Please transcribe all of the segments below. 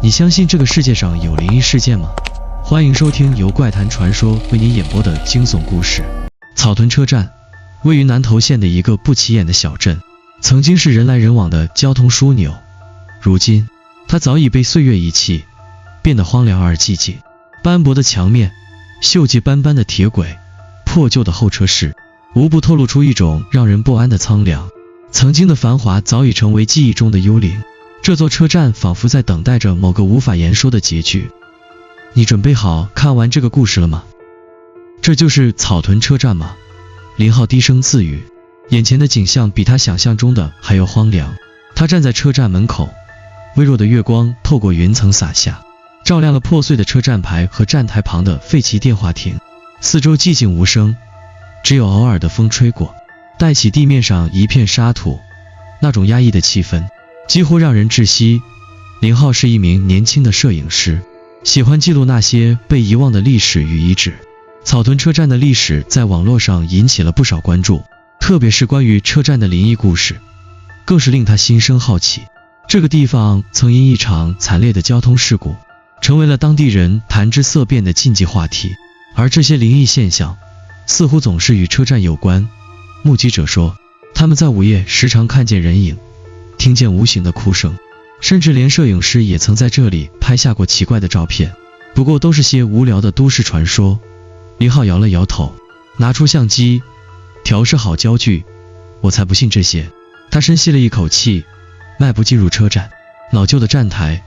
你相信这个世界上有灵异事件吗？欢迎收听由怪谈传说为您演播的惊悚故事。草屯车站位于南投县的一个不起眼的小镇，曾经是人来人往的交通枢纽，如今它早已被岁月遗弃，变得荒凉而寂静。斑驳的墙面，锈迹斑斑的铁轨，破旧的候车室，无不透露出一种让人不安的苍凉。曾经的繁华早已成为记忆中的幽灵，这座车站仿佛在等待着某个无法言说的结局。你准备好看完这个故事了吗？这就是草屯车站吗？林浩低声自语，眼前的景象比他想象中的还要荒凉。他站在车站门口，微弱的月光透过云层洒下，照亮了破碎的车站牌和站台旁的废弃电话亭。四周寂静无声，只有偶尔的风吹过，带起地面上一片沙土。那种压抑的气氛几乎让人窒息。林浩是一名年轻的摄影师，喜欢记录那些被遗忘的历史与遗址。草屯车站的历史在网络上引起了不少关注，特别是关于车站的灵异故事，更是令他心生好奇。这个地方曾因一场惨烈的交通事故，成为了当地人谈之色变的禁忌话题。而这些灵异现象似乎总是与车站有关。目击者说，他们在午夜时常看见人影，听见无形的哭声，甚至连摄影师也曾在这里拍下过奇怪的照片，不过都是些无聊的都市传说。林浩摇了摇头，拿出相机，调试好焦距。我才不信这些。他深吸了一口气，迈步进入车站。老旧的站台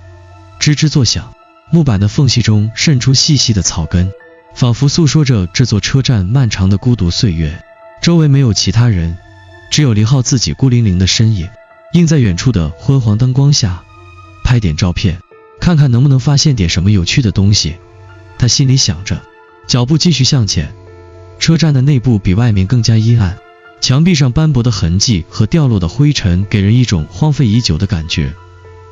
吱吱作响，木板的缝隙中渗出细细的草根，仿佛诉说着这座车站漫长的孤独岁月。周围没有其他人，只有林浩自己孤零零的身影，映在远处的昏黄灯光下。拍点照片，看看能不能发现点什么有趣的东西，他心里想着，脚步继续向前。车站的内部比外面更加阴暗，墙壁上斑驳的痕迹和掉落的灰尘给人一种荒废已久的感觉。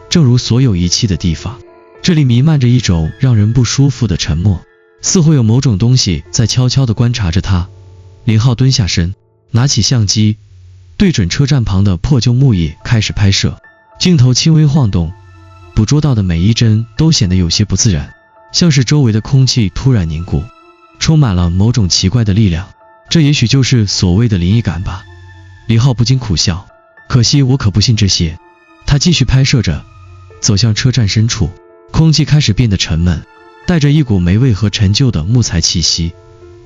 正如所有遗弃的地方，这里弥漫着一种让人不舒服的沉默，似乎有某种东西在悄悄地观察着他。林浩蹲下身，拿起相机，对准车站旁的破旧木椅开始拍摄。镜头轻微晃动，捕捉到的每一帧都显得有些不自然，像是周围的空气突然凝固，充满了某种奇怪的力量。这也许就是所谓的灵异感吧。林浩不禁苦笑，可惜我可不信这些。他继续拍摄着，走向车站深处，空气开始变得沉闷，带着一股霉味和陈旧的木材气息。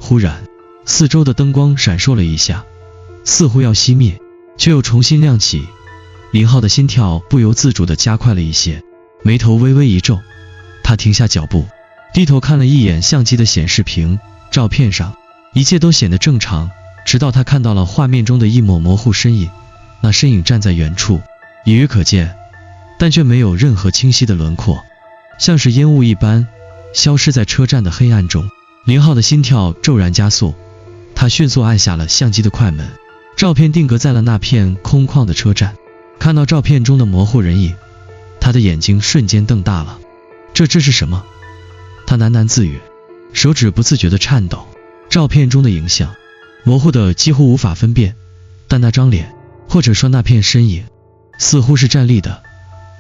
忽然，四周的灯光闪烁了一下，似乎要熄灭，却又重新亮起。林浩的心跳不由自主地加快了一些，眉头微微一皱。他停下脚步，低头看了一眼相机的显示屏，照片上一切都显得正常，直到他看到了画面中的一抹模糊身影。那身影站在远处，隐约可见，但却没有任何清晰的轮廓，像是烟雾一般消失在车站的黑暗中。林浩的心跳骤然加速，他迅速按下了相机的快门，照片定格在了那片空旷的车站。看到照片中的模糊人影，他的眼睛瞬间瞪大了。这是什么？他喃喃自语，手指不自觉地颤抖。照片中的影像模糊的几乎无法分辨，但那张脸，或者说那片身影，似乎是站立的，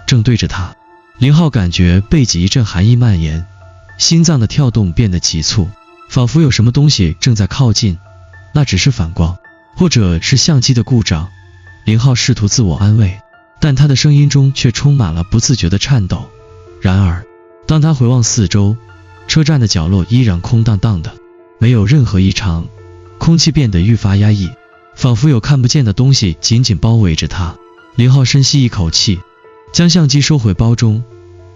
正对着他。林浩感觉背脊一阵寒意蔓延，心脏的跳动变得急促，仿佛有什么东西正在靠近。那只是反光，或者是相机的故障。林浩试图自我安慰，但他的声音中却充满了不自觉的颤抖。然而当他回望四周，车站的角落依然空荡荡的，没有任何异常。空气变得愈发压抑，仿佛有看不见的东西紧紧包围着他。林浩深吸一口气，将相机收回包中，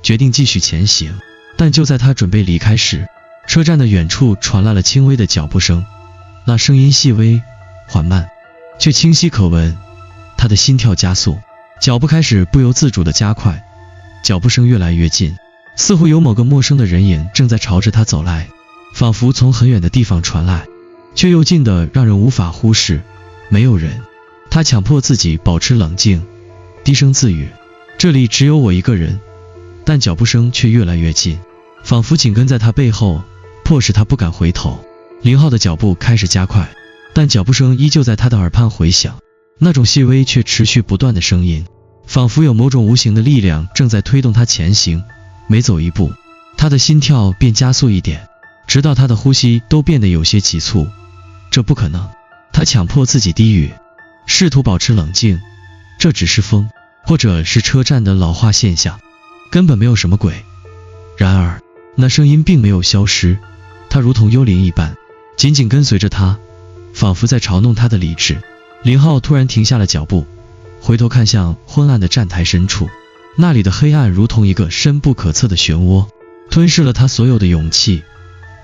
决定继续前行。但就在他准备离开时，车站的远处传来了轻微的脚步声。那声音细微缓慢，却清晰可闻。他的心跳加速，脚步开始不由自主地加快。脚步声越来越近，似乎有某个陌生的人影正在朝着他走来，仿佛从很远的地方传来，却又近得让人无法忽视。没有人。他强迫自己保持冷静，低声自语，这里只有我一个人。但脚步声却越来越近，仿佛紧跟在他背后，迫使他不敢回头。林浩的脚步开始加快，但脚步声依旧在他的耳畔回响，那种细微却持续不断的声音，仿佛有某种无形的力量正在推动他前行。每走一步，他的心跳便加速一点，直到他的呼吸都变得有些急促。这不可能，他强迫自己低语，试图保持冷静。这只是风，或者是车站的老化现象，根本没有什么鬼。然而，那声音并没有消失，它如同幽灵一般，紧紧跟随着他，仿佛在嘲弄他的理智。林浩突然停下了脚步，回头看向昏暗的站台深处，那里的黑暗如同一个深不可测的漩涡，吞噬了他所有的勇气。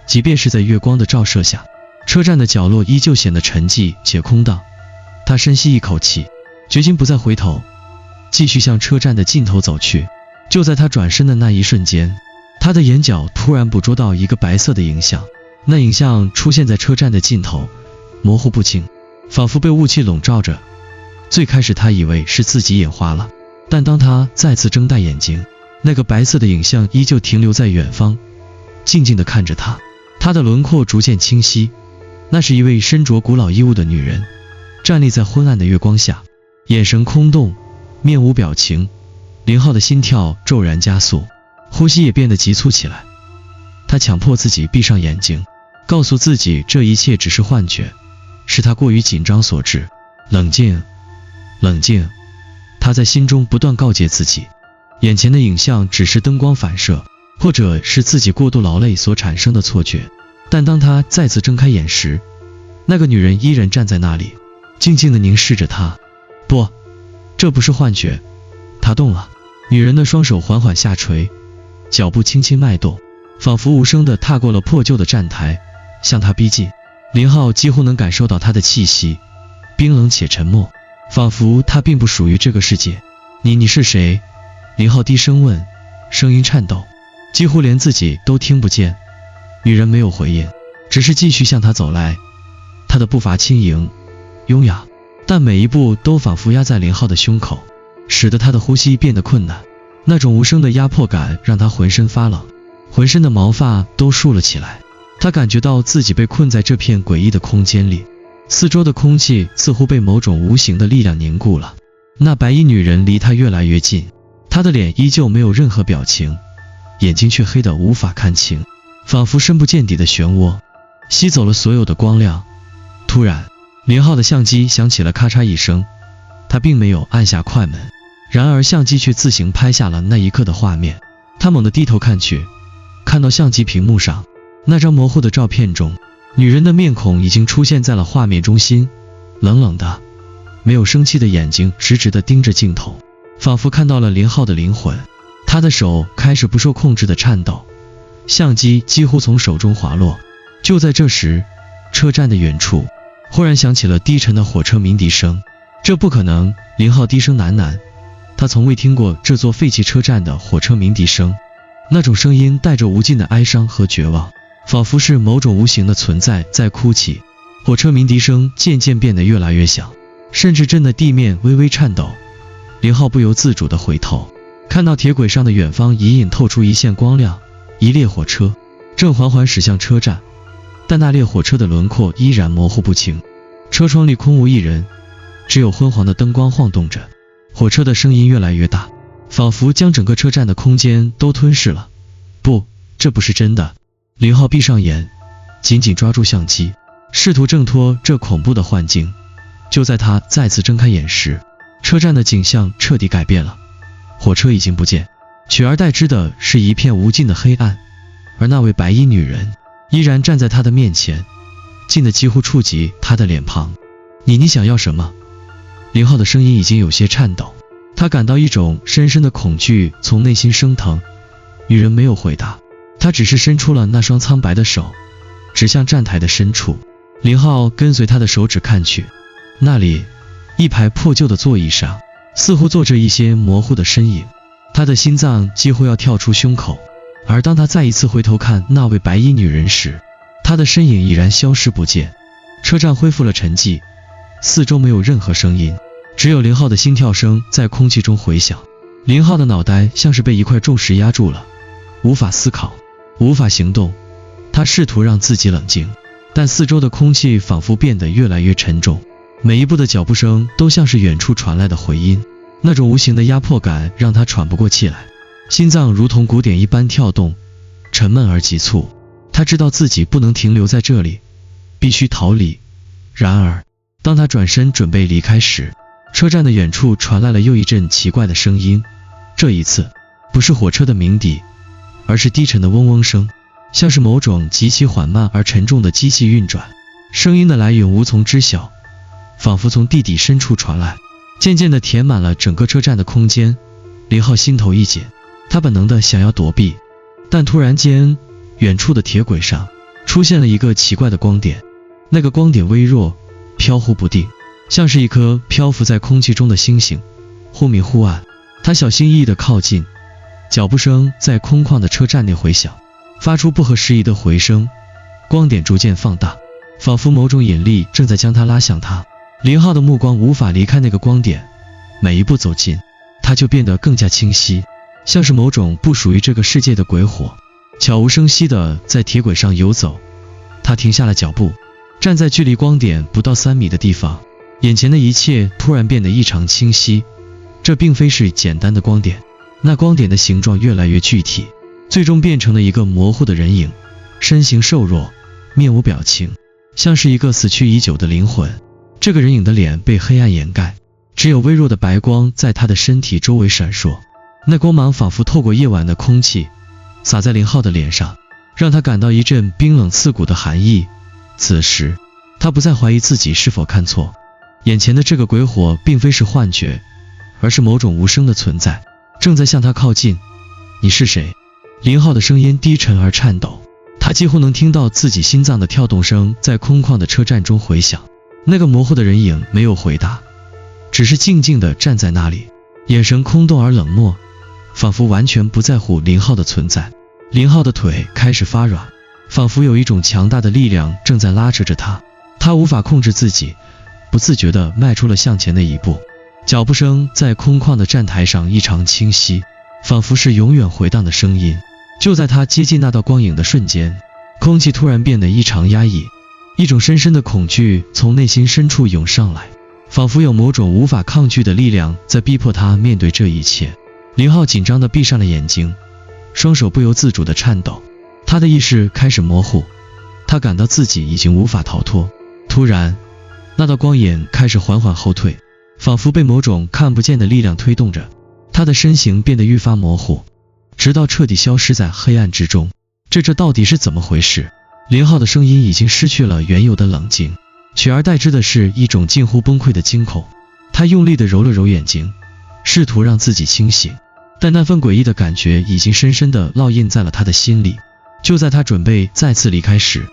即便是在月光的照射下，车站的角落依旧显得沉寂且空荡。他深吸一口气，决心不再回头，继续向车站的尽头走去。就在他转身的那一瞬间，他的眼角突然捕捉到一个白色的影像，那影像出现在车站的尽头，模糊不清，仿佛被雾气笼罩着。最开始他以为是自己眼花了，但当他再次睁大眼睛，那个白色的影像依旧停留在远方，静静地看着他。他的轮廓逐渐清晰，那是一位身着古老衣物的女人，站立在昏暗的月光下，眼神空洞，面无表情。林浩的心跳骤然加速，呼吸也变得急促起来。他强迫自己闭上眼睛，告诉自己这一切只是幻觉，是他过于紧张所致。冷静，冷静，他在心中不断告诫自己，眼前的影像只是灯光反射，或者是自己过度劳累所产生的错觉。但当他再次睁开眼时，那个女人依然站在那里，静静地凝视着他。不，这不是幻觉，他动了。女人的双手缓缓下垂，脚步轻轻迈动，仿佛无声地踏过了破旧的站台，向他逼近。林浩几乎能感受到她的气息，冰冷且沉默，仿佛她并不属于这个世界。你是谁？林浩低声问，声音颤抖，几乎连自己都听不见。女人没有回应，只是继续向他走来。她的步伐轻盈优雅，但每一步都仿佛压在林浩的胸口，使得他的呼吸变得困难。那种无声的压迫感让他浑身发冷，浑身的毛发都竖了起来。他感觉到自己被困在这片诡异的空间里，四周的空气似乎被某种无形的力量凝固了。那白衣女人离他越来越近，她的脸依旧没有任何表情，眼睛却黑得无法看清，仿佛深不见底的漩涡，吸走了所有的光亮。突然，林浩的相机响起了咔嚓一声，他并没有按下快门，然而相机却自行拍下了那一刻的画面。他猛地低头看去，看到相机屏幕上那张模糊的照片中，女人的面孔已经出现在了画面中心，冷冷的，没有生气的眼睛直直地盯着镜头，仿佛看到了林浩的灵魂。他的手开始不受控制的颤抖，相机几乎从手中滑落。就在这时，车站的远处忽然响起了低沉的火车鸣笛声。这不可能，林浩低声喃喃，他从未听过这座废弃车站的火车鸣笛声。那种声音带着无尽的哀伤和绝望，仿佛是某种无形的存在在哭泣。火车鸣笛声渐渐变得越来越响，甚至震得地面微微颤抖。林浩不由自主地回头，看到铁轨上的远方隐隐透出一线光亮，一列火车正缓缓驶向车站，但那列火车的轮廓依然模糊不清，车窗里空无一人，只有昏黄的灯光晃动着。火车的声音越来越大，仿佛将整个车站的空间都吞噬了。不，这不是真的。林浩闭上眼，紧紧抓住相机，试图挣脱这恐怖的幻境。就在他再次睁开眼时，车站的景象彻底改变了。火车已经不见，取而代之的是一片无尽的黑暗，而那位白衣女人依然站在他的面前，近得几乎触及他的脸庞。你想要什么？林浩的声音已经有些颤抖，他感到一种深深的恐惧从内心升腾。女人没有回答，她只是伸出了那双苍白的手，指向站台的深处。林浩跟随她的手指看去，那里一排破旧的座椅上似乎坐着一些模糊的身影，他的心脏几乎要跳出胸口。而当他再一次回头看那位白衣女人时，她的身影已然消失不见。车站恢复了沉寂，四周没有任何声音，只有林浩的心跳声在空气中回响。林浩的脑袋像是被一块重石压住了，无法思考，无法行动。他试图让自己冷静，但四周的空气仿佛变得越来越沉重，每一步的脚步声都像是远处传来的回音。那种无形的压迫感让他喘不过气来。心脏如同鼓点一般跳动，沉闷而急促。他知道自己不能停留在这里，必须逃离。然而，当他转身准备离开时，车站的远处传来了又一阵奇怪的声音。这一次，不是火车的鸣笛，而是低沉的嗡嗡声，像是某种极其缓慢而沉重的机器运转。声音的来源无从知晓，仿佛从地底深处传来，渐渐地填满了整个车站的空间。林浩心头一紧，他本能地想要躲避，但突然间，远处的铁轨上出现了一个奇怪的光点。那个光点微弱，飘忽不定，像是一颗漂浮在空气中的星星，忽明忽暗。他小心翼翼地靠近，脚步声在空旷的车站内回响，发出不合时宜的回声。光点逐渐放大，仿佛某种引力正在将他拉向他。林浩的目光无法离开那个光点，每一步走近，它就变得更加清晰，像是某种不属于这个世界的鬼火，悄无声息地在铁轨上游走。他停下了脚步，站在距离光点不到3米的地方，眼前的一切突然变得异常清晰。这并非是简单的光点，那光点的形状越来越具体，最终变成了一个模糊的人影，身形瘦弱，面无表情，像是一个死去已久的灵魂。这个人影的脸被黑暗掩盖，只有微弱的白光在他的身体周围闪烁，那光芒仿佛透过夜晚的空气，洒在林浩的脸上，让他感到一阵冰冷刺骨的寒意。此时，他不再怀疑自己是否看错，眼前的这个鬼火并非是幻觉，而是某种无声的存在，正在向他靠近。你是谁？林浩的声音低沉而颤抖，他几乎能听到自己心脏的跳动声在空旷的车站中回响。那个模糊的人影没有回答，只是静静地站在那里，眼神空洞而冷漠，仿佛完全不在乎林浩的存在。林浩的腿开始发软，仿佛有一种强大的力量正在拉扯着他，他无法控制自己，不自觉地迈出了向前的一步。脚步声在空旷的站台上异常清晰，仿佛是永远回荡的声音。就在他接近那道光影的瞬间，空气突然变得异常压抑，一种深深的恐惧从内心深处涌上来，仿佛有某种无法抗拒的力量在逼迫他面对这一切。林浩紧张地闭上了眼睛，双手不由自主地颤抖，他的意识开始模糊，他感到自己已经无法逃脱。突然，那道光影开始缓缓后退，仿佛被某种看不见的力量推动着，他的身形变得愈发模糊，直到彻底消失在黑暗之中。这到底是怎么回事？林浩的声音已经失去了原有的冷静，取而代之的是一种近乎崩溃的惊恐。他用力地揉了揉眼睛，试图让自己清醒，但那份诡异的感觉已经深深地烙印在了他的心里。就在他准备再次离开时，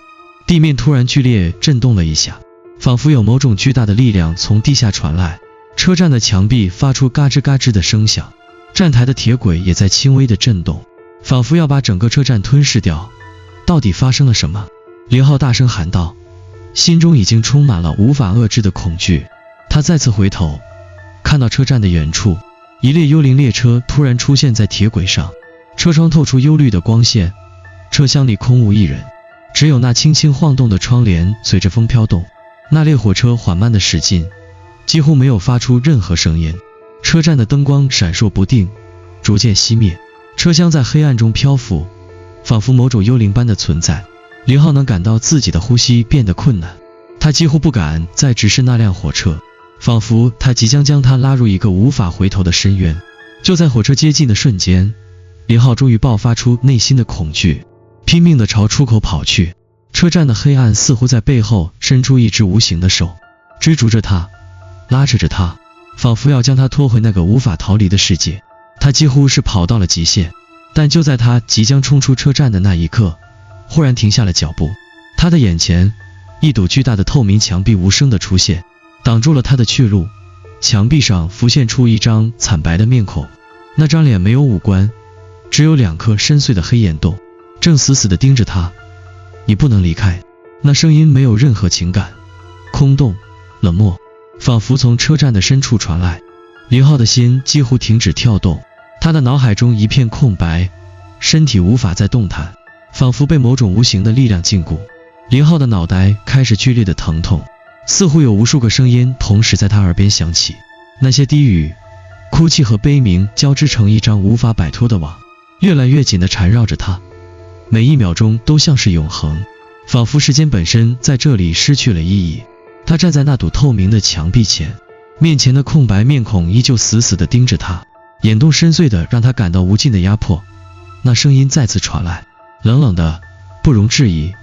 地面突然剧烈震动了一下，仿佛有某种巨大的力量从地下传来，车站的墙壁发出嘎吱嘎吱的声响，站台的铁轨也在轻微的震动，仿佛要把整个车站吞噬掉。到底发生了什么？林浩大声喊道，心中已经充满了无法遏制的恐惧。他再次回头，看到车站的远处，一列幽灵列车突然出现在铁轨上，车窗透出幽绿的光线，车厢里空无一人，只有那轻轻晃动的窗帘随着风飘动。那列火车缓慢地驶进，几乎没有发出任何声音。车站的灯光闪烁不定，逐渐熄灭，车厢在黑暗中漂浮，仿佛某种幽灵般的存在。林浩能感到自己的呼吸变得困难，他几乎不敢再直视那辆火车，仿佛他即将将他拉入一个无法回头的深渊。就在火车接近的瞬间，林浩终于爆发出内心的恐惧，拼命地朝出口跑去。车站的黑暗似乎在背后伸出一只无形的手，追逐着他，拉扯着他，仿佛要将他拖回那个无法逃离的世界。他几乎是跑到了极限，但就在他即将冲出车站的那一刻，忽然停下了脚步。他的眼前，一堵巨大的透明墙壁无声地出现，挡住了他的去路。墙壁上浮现出一张惨白的面孔，那张脸没有五官，只有2颗深邃的黑眼洞，正死死地盯着他。你不能离开。那声音没有任何情感，空洞冷漠，仿佛从车站的深处传来。林浩的心几乎停止跳动，他的脑海中一片空白，身体无法再动弹，仿佛被某种无形的力量禁锢。林浩的脑袋开始剧烈的疼痛，似乎有无数个声音同时在他耳边响起，那些低语、哭泣和悲鸣交织成一张无法摆脱的网。越来越紧地缠绕着他，每一秒钟都像是永恒，仿佛时间本身在这里失去了意义。他站在那堵透明的墙壁前，面前的空白面孔依旧死死地盯着他，眼洞深邃的让他感到无尽的压迫。那声音再次传来，冷冷的，不容置疑，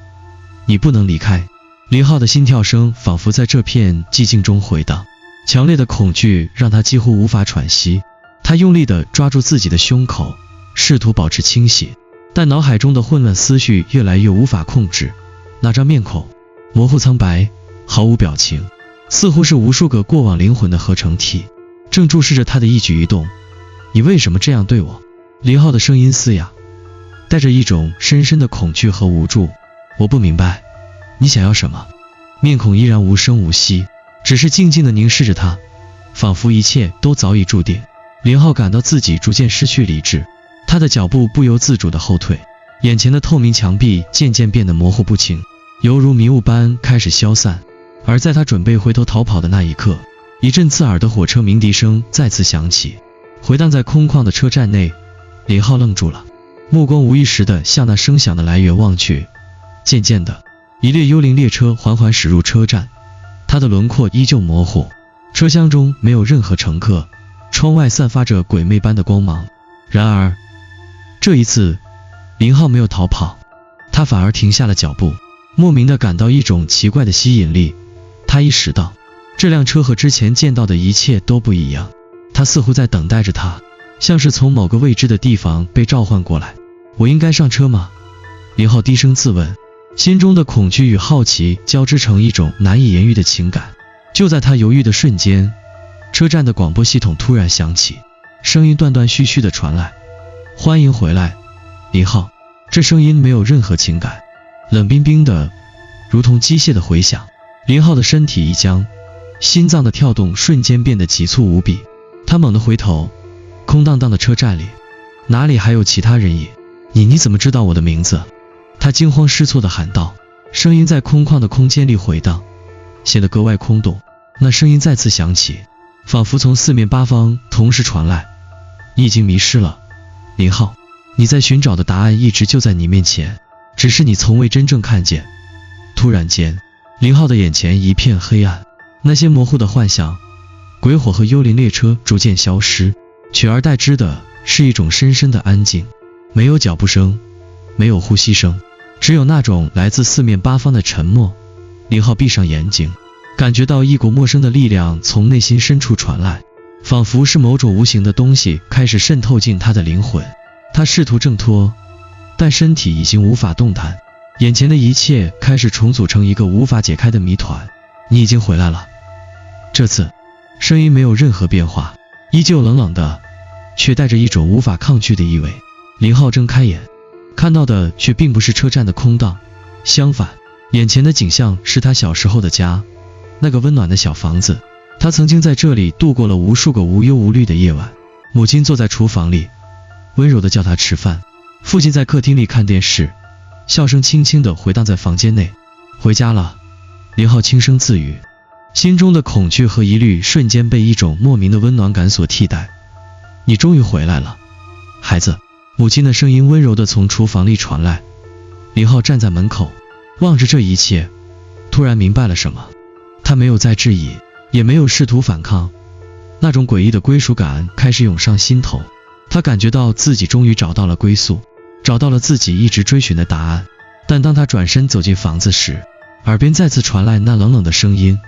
你不能离开。林浩的心跳声仿佛在这片寂静中回荡，强烈的恐惧让他几乎无法喘息。他用力地抓住自己的胸口，试图保持清醒，但脑海中的混乱思绪越来越无法控制。那张面孔模糊苍白，毫无表情，似乎是无数个过往灵魂的合成体，正注视着他的一举一动。你为什么这样对我？林浩的声音嘶哑，带着一种深深的恐惧和无助。我不明白，你想要什么？面孔依然无声无息，只是静静地凝视着他，仿佛一切都早已注定。林浩感到自己逐渐失去理智，他的脚步不由自主地后退，眼前的透明墙壁渐渐变得模糊不清，犹如迷雾般开始消散。而在他准备回头逃跑的那一刻，一阵刺耳的火车鸣笛声再次响起，回荡在空旷的车站内。林浩愣住了，目光无意识地向那声响的来源望去。渐渐的，一列幽灵列车缓缓驶入车站，它的轮廓依旧模糊，车厢中没有任何乘客，窗外散发着鬼魅般的光芒。然而这一次，林浩没有逃跑，他反而停下了脚步，莫名地感到一种奇怪的吸引力。他意识到，这辆车和之前见到的一切都不一样，他似乎在等待着他，像是从某个未知的地方被召唤过来。我应该上车吗？林浩低声自问，心中的恐惧与好奇交织成一种难以言喻的情感。就在他犹豫的瞬间，车站的广播系统突然响起，声音断断续续地传来，欢迎回来，林浩。这声音没有任何情感，冷冰冰的，如同机械的回响。林浩的身体一僵，心脏的跳动瞬间变得急促无比。他猛地回头，空荡荡的车站里哪里还有其他人影？你怎么知道我的名字？他惊慌失措地喊道，声音在空旷的空间里回荡，显得格外空洞。那声音再次响起，仿佛从四面八方同时传来，你已经迷失了，林浩，你在寻找的答案一直就在你面前，只是你从未真正看见。突然间，林浩的眼前一片黑暗，那些模糊的幻想，鬼火和幽灵列车逐渐消失，取而代之的是一种深深的安静，没有脚步声，没有呼吸声，只有那种来自四面八方的沉默。林浩闭上眼睛，感觉到一股陌生的力量从内心深处传来，仿佛是某种无形的东西开始渗透进他的灵魂。他试图挣脱，但身体已经无法动弹，眼前的一切开始重组成一个无法解开的谜团。你已经回来了。这次声音没有任何变化，依旧冷冷的，却带着一种无法抗拒的意味。林浩睁开眼，看到的却并不是车站的空荡，相反，眼前的景象是他小时候的家，那个温暖的小房子。他曾经在这里度过了无数个无忧无虑的夜晚。母亲坐在厨房里，温柔地叫他吃饭，父亲在客厅里看电视，笑声轻轻地回荡在房间内。回家了，林浩轻声自语，心中的恐惧和疑虑瞬间被一种莫名的温暖感所替代。你终于回来了，孩子。母亲的声音温柔地从厨房里传来。林浩站在门口，望着这一切，突然明白了什么。他没有再质疑，也没有试图反抗，那种诡异的归属感开始涌上心头。他感觉到自己终于找到了归宿，找到了自己一直追寻的答案。但当他转身走进房子时，耳边再次传来那冷冷的声音，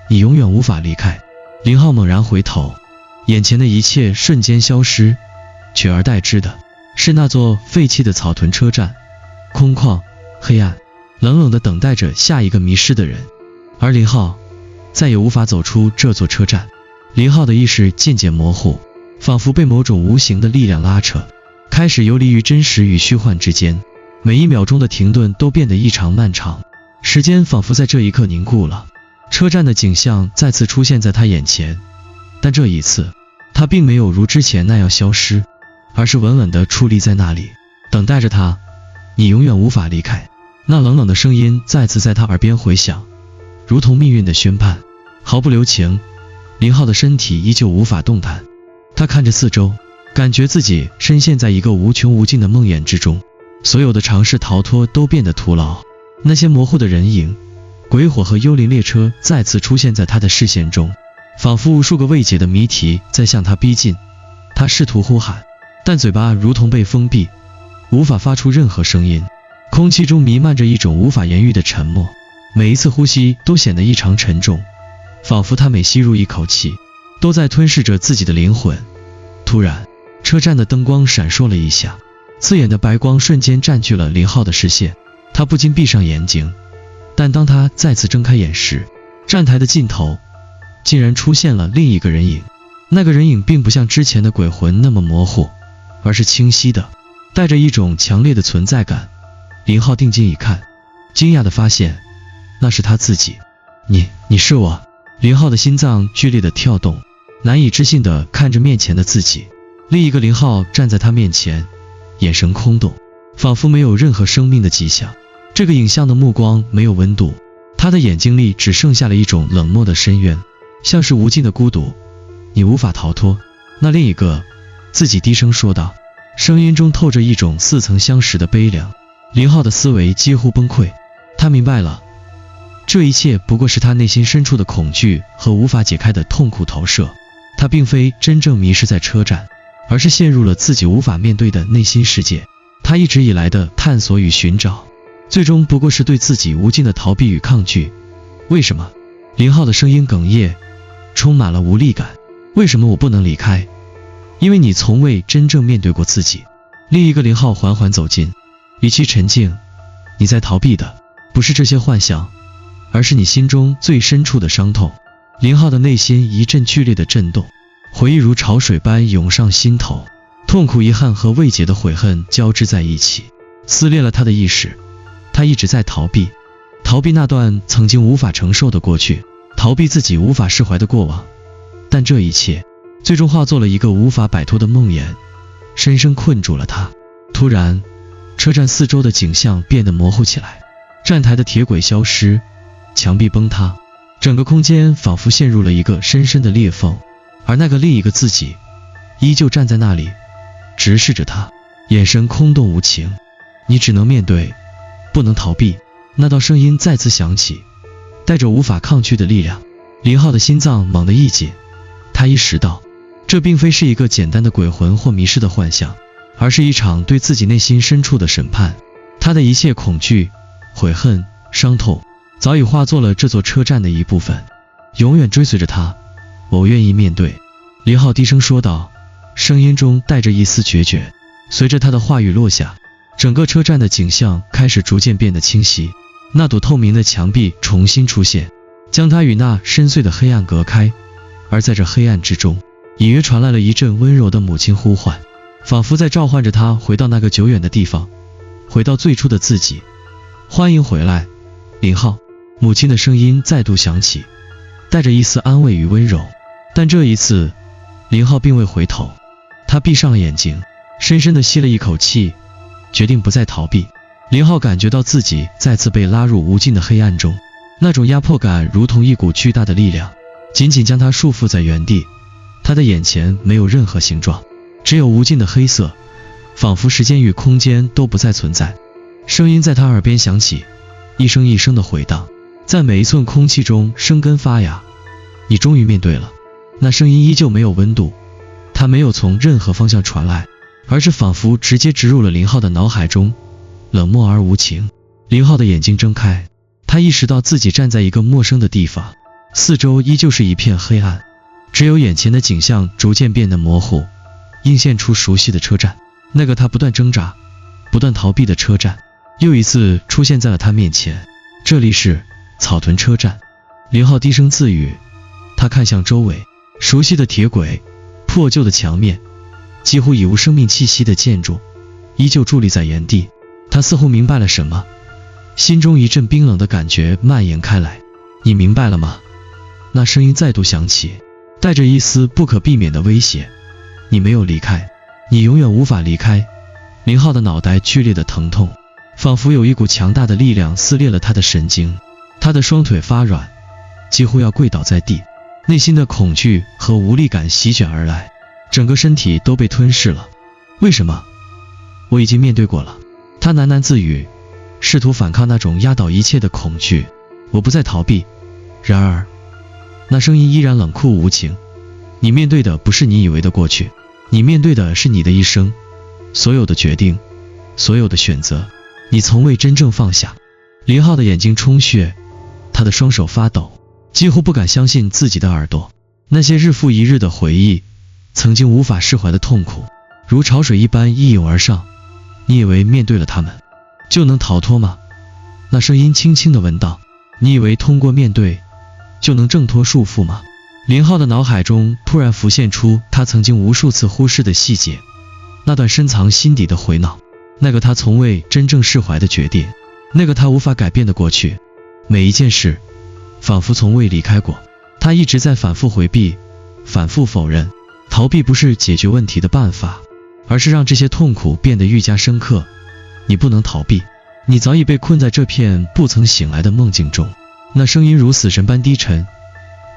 你永远无法离开。林浩猛然回头，眼前的一切瞬间消失，取而代之的是那座废弃的草屯车站，空旷、黑暗，冷冷地等待着下一个迷失的人。而林浩再也无法走出这座车站。林浩的意识渐渐模糊，仿佛被某种无形的力量拉扯，开始游离于真实与虚幻之间。每一秒钟的停顿都变得异常漫长，时间仿佛在这一刻凝固了。车站的景象再次出现在他眼前，但这一次他并没有如之前那样消失，而是稳稳地矗立在那里，等待着他。你永远无法离开。那冷冷的声音再次在他耳边回响，如同命运的宣判。毫不留情，林浩的身体依旧无法动弹。他看着四周，感觉自己深陷在一个无穷无尽的梦魇之中，所有的尝试逃脱都变得徒劳。那些模糊的人影、鬼火和幽灵列车再次出现在他的视线中，仿佛无数个未解的谜题在向他逼近。他试图呼喊，但嘴巴如同被封闭，无法发出任何声音。空气中弥漫着一种无法言喻的沉默，每一次呼吸都显得异常沉重，仿佛他每吸入一口气，都在吞噬着自己的灵魂。突然，车站的灯光闪烁了一下，刺眼的白光瞬间占据了林浩的视线，他不禁闭上眼睛。但当他再次睁开眼时，站台的尽头竟然出现了另一个人影。那个人影并不像之前的鬼魂那么模糊，而是清晰的，带着一种强烈的存在感。林浩定睛一看，惊讶地发现那是他自己。你是我？林浩的心脏剧烈的跳动，难以置信地看着面前的自己。另一个林浩站在他面前，眼神空洞，仿佛没有任何生命的迹象。这个影像的目光没有温度，他的眼睛里只剩下了一种冷漠的深渊，像是无尽的孤独。你无法逃脱。那另一个自己低声说道，声音中透着一种似曾相识的悲凉。林浩的思维几乎崩溃，他明白了，这一切不过是他内心深处的恐惧和无法解开的痛苦投射。他并非真正迷失在车站，而是陷入了自己无法面对的内心世界。他一直以来的探索与寻找，最终不过是对自己无尽的逃避与抗拒。为什么？林浩的声音哽咽，充满了无力感。为什么我不能离开？因为你从未真正面对过自己。另一个林浩缓缓走近，语气沉静，你在逃避的不是这些幻想，而是你心中最深处的伤痛。林浩的内心一阵剧烈的震动，回忆如潮水般涌上心头，痛苦、遗憾和未解的悔恨交织在一起，撕裂了他的意识。他一直在逃避那段曾经无法承受的过去，逃避自己无法释怀的过往。但这一切最终化作了一个无法摆脱的梦魇，深深困住了他。突然，车站四周的景象变得模糊起来，站台的铁轨消失，墙壁崩塌，整个空间仿佛陷入了一个深深的裂缝。而那个另一个自己依旧站在那里，直视着他，眼神空洞无情。你只能面对，不能逃避。那道声音再次响起，带着无法抗拒的力量。林浩的心脏猛地一紧，他意识到，这并非是一个简单的鬼魂或迷失的幻象，而是一场对自己内心深处的审判。他的一切恐惧、悔恨、伤痛，早已化作了这座车站的一部分，永远追随着他。我愿意面对。林浩低声说道，声音中带着一丝决绝。随着他的话语落下，整个车站的景象开始逐渐变得清晰。那堵透明的墙壁重新出现，将他与那深邃的黑暗隔开。而在这黑暗之中，隐约传来了一阵温柔的母亲呼唤，仿佛在召唤着他回到那个久远的地方，回到最初的自己。欢迎回来，林浩。母亲的声音再度响起，带着一丝安慰与温柔。但这一次，林浩并未回头，他闭上了眼睛，深深地吸了一口气，决定不再逃避。林浩感觉到自己再次被拉入无尽的黑暗中，那种压迫感如同一股巨大的力量，紧紧将他束缚在原地。他的眼前没有任何形状，只有无尽的黑色，仿佛时间与空间都不再存在。声音在他耳边响起，一声一声的回荡，在每一寸空气中生根发芽。你终于面对了。那声音依旧没有温度，它没有从任何方向传来，而是仿佛直接植入了林浩的脑海中，冷漠而无情。林浩的眼睛睁开，他意识到自己站在一个陌生的地方，四周依旧是一片黑暗，只有眼前的景象逐渐变得模糊，映现出熟悉的车站。那个他不断挣扎、不断逃避的车站，又一次出现在了他面前。这里是草屯车站。林浩低声自语，他看向周围，熟悉的铁轨、破旧的墙面、几乎已无生命气息的建筑，依旧伫立在原地。他似乎明白了什么，心中一阵冰冷的感觉蔓延开来。你明白了吗？那声音再度响起，带着一丝不可避免的威胁。你没有离开，你永远无法离开。林浩的脑袋剧烈的疼痛，仿佛有一股强大的力量撕裂了他的神经，他的双腿发软，几乎要跪倒在地。内心的恐惧和无力感席卷而来，整个身体都被吞噬了。为什么？我已经面对过了。他喃喃自语，试图反抗那种压倒一切的恐惧。我不再逃避。然而，那声音依然冷酷无情。你面对的不是你以为的过去，你面对的是你的一生，所有的决定，所有的选择，你从未真正放下。林浩的眼睛充血，他的双手发抖，几乎不敢相信自己的耳朵。那些日复一日的回忆，曾经无法释怀的痛苦，如潮水一般一涌而上。你以为面对了他们，就能逃脱吗？那声音轻轻地问道。你以为通过面对，就能挣脱束缚吗？林浩的脑海中突然浮现出他曾经无数次忽视的细节，那段深藏心底的回恼，那个他从未真正释怀的决定，那个他无法改变的过去。每一件事仿佛从未离开过，他一直在反复回避，反复否认。逃避不是解决问题的办法，而是让这些痛苦变得愈加深刻。你不能逃避，你早已被困在这片不曾醒来的梦境中。那声音如死神般低沉，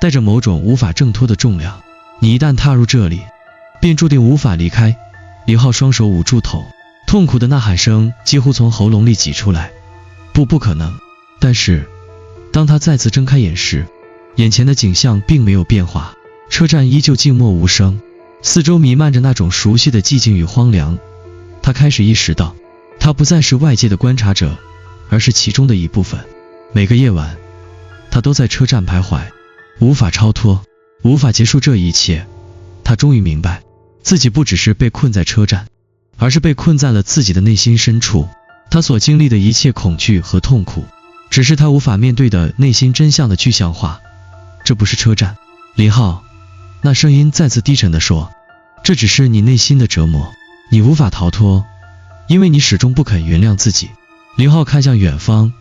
带着某种无法挣脱的重量。你一旦踏入这里，便注定无法离开。林浩双手捂住头，痛苦的呐喊声几乎从喉咙里挤出来。不可能。但是当他再次睁开眼时，眼前的景象并没有变化，车站依旧静默无声，四周弥漫着那种熟悉的寂静与荒凉。他开始意识到，他不再是外界的观察者，而是其中的一部分。每个夜晚，他都在车站徘徊，无法超脱，无法结束这一切。他终于明白，自己不只是被困在车站，而是被困在了自己的内心深处。他所经历的一切恐惧和痛苦，只是他无法面对的内心真相的具象化。这不是车站，林浩，那声音再次低沉地说，这只是你内心的折磨，你无法逃脱，因为你始终不肯原谅自己。林浩看向远方，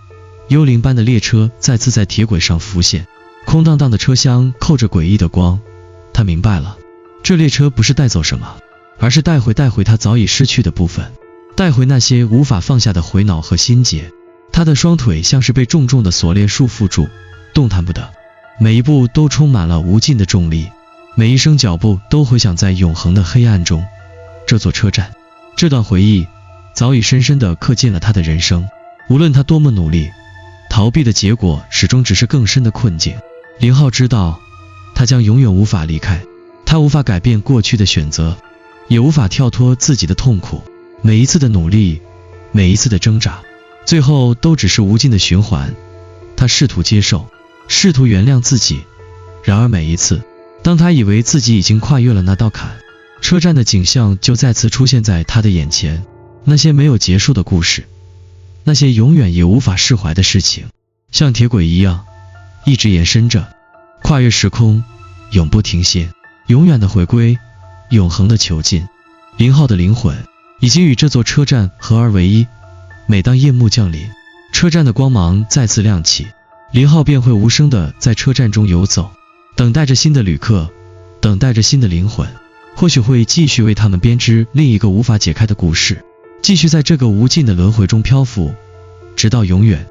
幽灵般的列车再次在铁轨上浮现，空荡荡的车厢透着诡异的光。他明白了，这列车不是带走什么，而是带回他早已失去的部分，带回那些无法放下的回恼和心结。他的双腿像是被重重的锁链束缚住，动弹不得，每一步都充满了无尽的重力，每一声脚步都回响在永恒的黑暗中。这座车站，这段回忆早已深深地刻进了他的人生。无论他多么努力，逃避的结果始终只是更深的困境。林浩知道，他将永远无法离开，他无法改变过去的选择，也无法跳脱自己的痛苦。每一次的努力，每一次的挣扎，最后都只是无尽的循环。他试图接受，试图原谅自己，然而每一次，当他以为自己已经跨越了那道坎，车站的景象就再次出现在他的眼前。那些没有结束的故事，那些永远也无法释怀的事情，像铁轨一样一直延伸着，跨越时空，永不停歇，永远的回归，永恒的囚禁。林浩的灵魂已经与这座车站合而为一。每当夜幕降临，车站的光芒再次亮起，林浩便会无声地在车站中游走，等待着新的旅客，等待着新的灵魂，或许会继续为他们编织另一个无法解开的故事，继续在这个无尽的轮回中漂浮，直到永远。